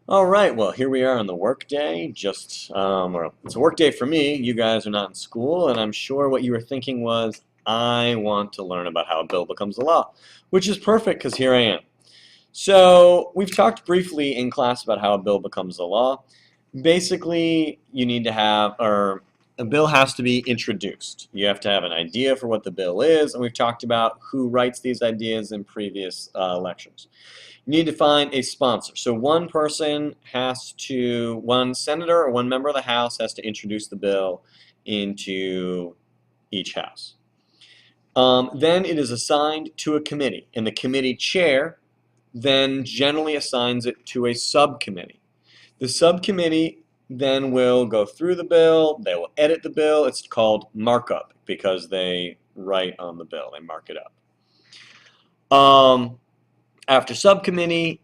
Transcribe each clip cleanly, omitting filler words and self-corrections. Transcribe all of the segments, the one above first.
All right, well, here we are on the work day. Or it's a work day for me. You guys are not in school, and I'm sure what you were thinking was, I want to learn about how a bill becomes a law, which is perfect because here I am. So, we've talked briefly in class about how a bill becomes a law. Basically, you need to have, or a bill has to be introduced. You have to have an idea for what the bill is, and we've talked about who writes these ideas in previous lectures. You need to find a sponsor. So one senator or one member of the House has to introduce the bill into each House. Then it is assigned to a committee, and the committee chair then generally assigns it to a subcommittee. The subcommittee then will go through the bill, they will edit the bill. It's called markup because they write on the bill, they mark it up. After subcommittee,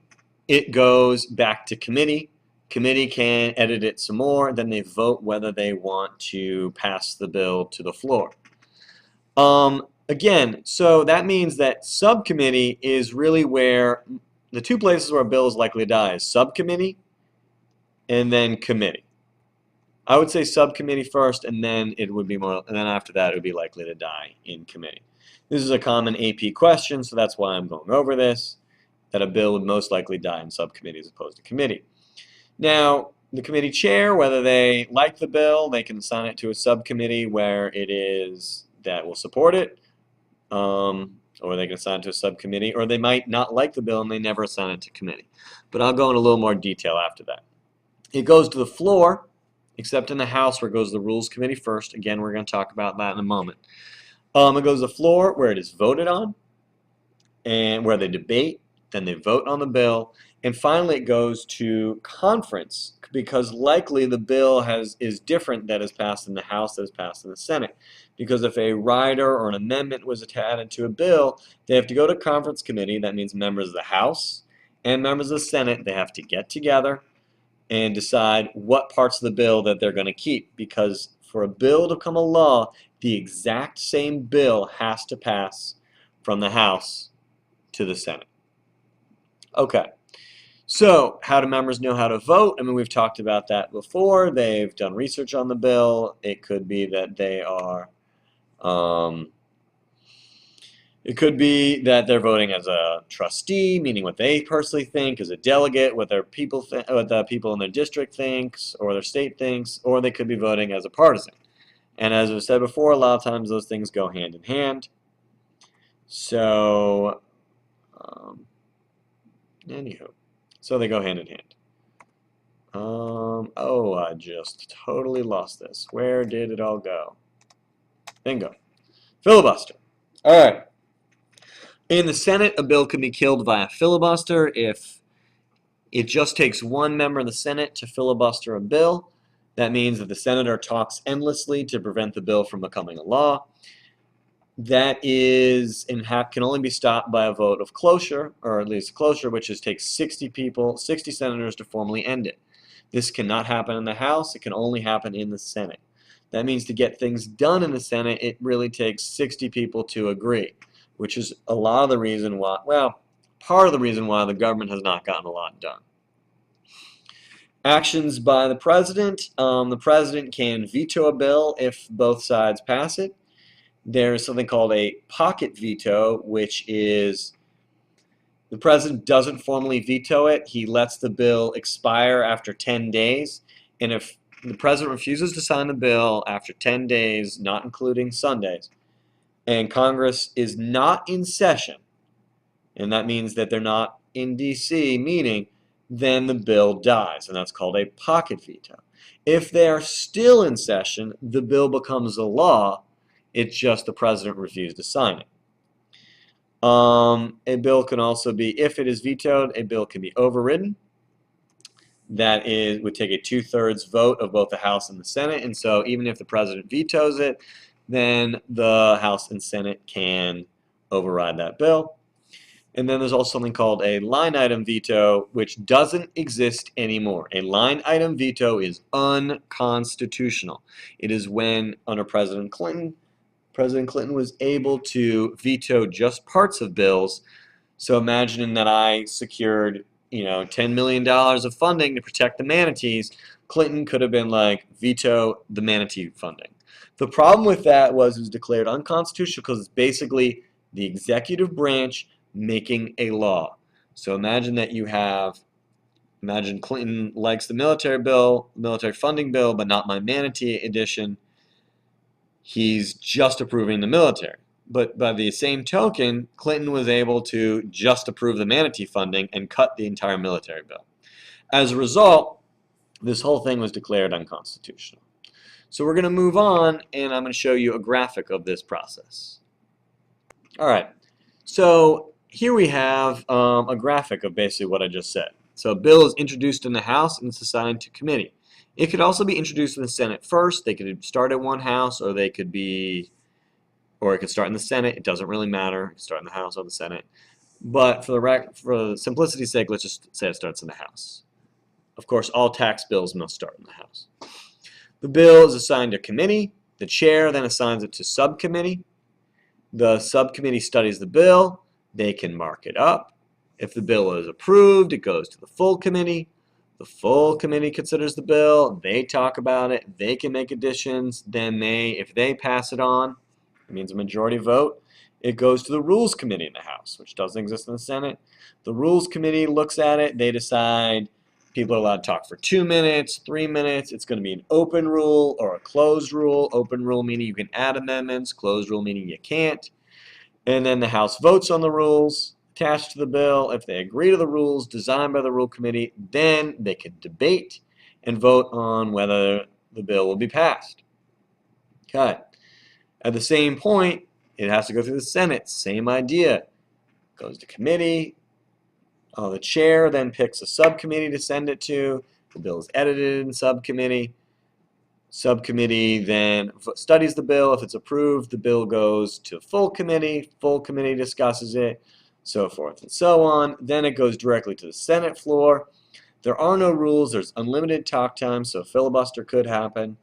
it goes back to committee. Committee can edit it some more, then they vote whether they want to pass the bill to the floor. Again, so that means that subcommittee is really where the two places where a bill is likely to die is subcommittee and then committee. I would say subcommittee first, and then it would be more, and then after that it would be likely to die in committee. This is a common AP question, so that's why I'm going over this, that a bill would most likely die in subcommittee as opposed to committee. Now, the committee chair, whether they like the bill, they can assign it to a subcommittee where it is that will support it, or they can assign it to a subcommittee, or they might not like the bill and they never assign it to committee. But I'll go in a little more detail after that. It goes to the floor, except in the House where it goes to the Rules Committee first. Again, we're going to talk about that in a moment. It goes to the floor where it is voted on, and where they debate, then they vote on the bill, and finally it goes to conference because likely the bill is different that is passed in the House that is passed in the Senate. Because if a rider or an amendment was added to a bill, they have to go to conference committee. That means members of the House and members of the Senate, they have to get together and decide what parts of the bill that they're going to keep. Because for a bill to become a law, the exact same bill has to pass from the House to the Senate. Okay, so how do members know how to vote? I mean, we've talked about that before. They've done research on the bill. It could be that they are, it could be that they're voting as a trustee, meaning what they personally think, as a delegate, what the people in their district thinks, or their state thinks, or they could be voting as a partisan. And as I've said before, a lot of times those things go hand in hand. So, anywho, so they go hand in hand. Oh, I just totally lost this. Where did it all go? Bingo. Filibuster. All right. In the Senate, a bill can be killed via filibuster if it just takes one member of the Senate to filibuster a bill. That means that the senator talks endlessly to prevent the bill from becoming a law. That is, can only be stopped by a vote of cloture, or at least cloture, which is takes 60 people, 60 senators to formally end it. This cannot happen in the House. It can only happen in the Senate. That means to get things done in the Senate, it really takes 60 people to agree, which is a lot of the reason why, well, part of the reason why the government has not gotten a lot done. Actions by the president can veto a bill if both sides pass it. There's something called a pocket veto, which is the president doesn't formally veto it. He lets the bill expire after 10 days. And if the president refuses to sign the bill after 10 days, not including Sundays, and Congress is not in session, and that means that they're not in D.C. meeting, then the bill dies, and that's called a pocket veto. If they are still in session, the bill becomes a law. It's just the president refused to sign it. A bill can also be, if it is vetoed, a bill can be overridden. That would take a 2/3 vote of both the House and the Senate, and so even if the president vetoes it, then the House and Senate can override that bill. And then there's also something called a line item veto, which doesn't exist anymore. A line item veto is unconstitutional. It is when, under President Clinton was able to veto just parts of bills. So imagine that I secured $10 million of funding to protect the manatees, Clinton could have been like, veto the manatee funding. The problem with that was it was declared unconstitutional because it's basically the executive branch making a law. So imagine Clinton likes the military funding bill, but not my manatee edition. He's just approving the military. But by the same token, Clinton was able to just approve the manatee funding and cut the entire military bill. As a result, this whole thing was declared unconstitutional. So we're going to move on, and I'm going to show you a graphic of this process. All right, so here we have a graphic of basically what I just said. So a bill is introduced in the House and it's assigned to committee. It could also be introduced in the Senate first. They could start at one house, or it could start in the Senate. It doesn't really matter. It could start in the House or the Senate. But for simplicity's sake, let's just say it starts in the House. Of course, all tax bills must start in the House. The bill is assigned to committee. The chair then assigns it to subcommittee. The subcommittee studies the bill. They can mark it up. If the bill is approved, it goes to the full committee. The full committee considers the bill. They talk about it. They can make additions. Then if they pass it on, it means a majority vote. It goes to the Rules Committee in the House, which doesn't exist in the Senate. The Rules Committee looks at it. They decide people are allowed to talk for 2 minutes, 3 minutes. It's going to be an open rule or a closed rule. Open rule meaning you can add amendments. Closed rule meaning you can't. And then the House votes on the rules attached to the bill. If they agree to the rules designed by the Rule Committee, then they can debate and vote on whether the bill will be passed. Okay. At the same point, it has to go through the Senate. Same idea. Goes to committee. The chair then picks a subcommittee to send it to. The bill is edited in subcommittee. Subcommittee then studies the bill. If it's approved, the bill goes to full committee. Full committee discusses it, so forth and so on. Then it goes directly to the Senate floor. There are no rules. There's unlimited talk time, so filibuster could happen.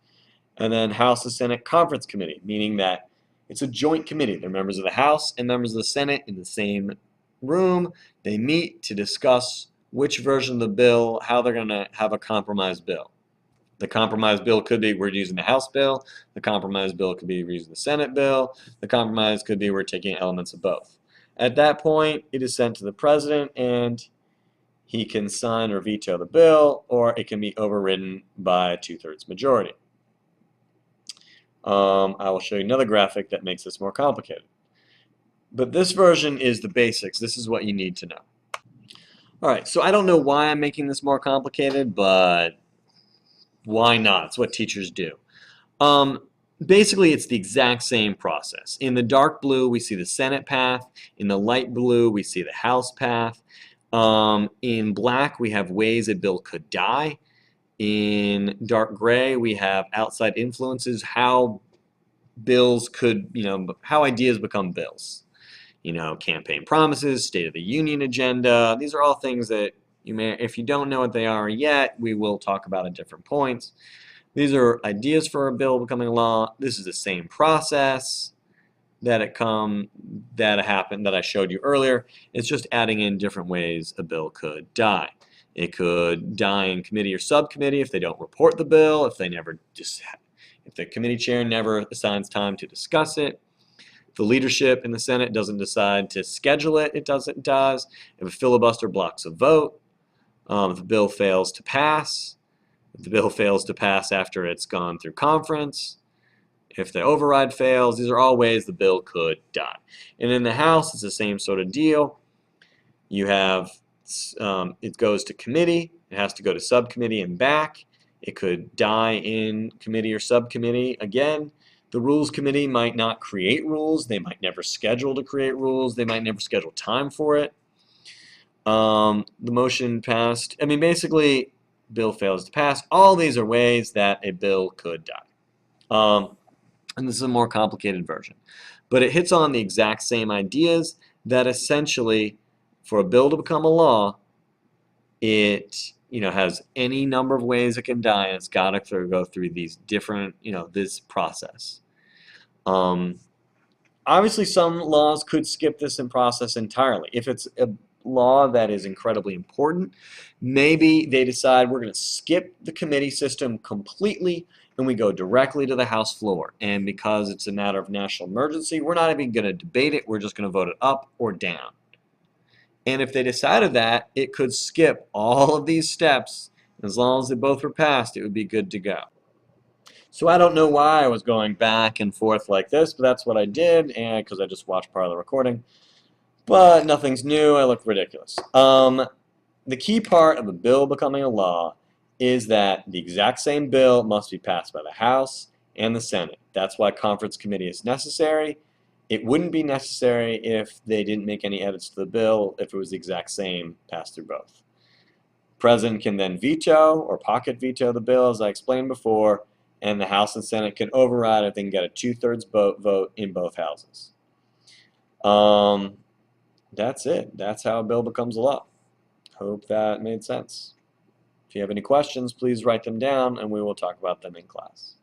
And then House and Senate Conference Committee, meaning that it's a joint committee. They're members of the House and members of the Senate in the same room. They meet to discuss which version of the bill, how they're going to have a compromise bill. The compromise bill could be we're using the House bill. The compromise bill could be we're using the Senate bill. The compromise could be we're taking elements of both. At that point, it is sent to the president, and he can sign or veto the bill, or it can be overridden by a 2/3 majority. I will show you another graphic that makes this more complicated. But this version is the basics. This is what you need to know. All right, so I don't know why I'm making this more complicated, but why not? It's what teachers do. Basically, it's the exact same process. In the dark blue, we see the Senate path. In the light blue, we see the House path. In black, we have ways a bill could die. In dark gray, we have outside influences, how bills could, how ideas become bills. Campaign promises, State of the Union agenda. These are all things that you may, if you don't know what they are yet, we will talk about at different points. These are ideas for a bill becoming law. This is the same process that happened that I showed you earlier. It's just adding in different ways a bill could die. It could die in committee or subcommittee if they don't report the bill, if the committee chair never assigns time to discuss it. If the leadership in the Senate doesn't decide to schedule it, it does. If a filibuster blocks a vote, if the bill fails to pass, if the bill fails to pass after it's gone through conference, if the override fails, these are all ways the bill could die. And in the House, it's the same sort of deal. You have it goes to committee, it has to go to subcommittee and back. It could die in committee or subcommittee. Again, the Rules Committee might not create rules. They might never schedule to create rules. They might never schedule time for it. The motion passed. Basically, bill fails to pass. All these are ways that a bill could die. And this is a more complicated version. But it hits on the exact same ideas that essentially, for a bill to become a law, it has any number of ways it can die, and it's got to go through these different, this process. Obviously, some laws could skip this process entirely. If it's a law that is incredibly important. Maybe they decide we're going to skip the committee system completely and we go directly to the House floor. And because it's a matter of national emergency, we're not even going to debate it. We're just going to vote it up or down. And if they decided that, it could skip all of these steps. As long as they both were passed, it would be good to go. So I don't know why I was going back and forth like this, but that's what I did, and because I just watched part of the recording. But nothing's new. I look ridiculous. The key part of a bill becoming a law is that the exact same bill must be passed by the House and the Senate. That's why conference committee is necessary. It wouldn't be necessary if they didn't make any edits to the bill if it was the exact same passed through both. The President can then veto or pocket veto the bill, as I explained before, and the House and Senate can override if they can get a 2/3 vote in both houses. That's it. That's how a bill becomes a law. Hope that made sense. If you have any questions, please write them down and we will talk about them in class.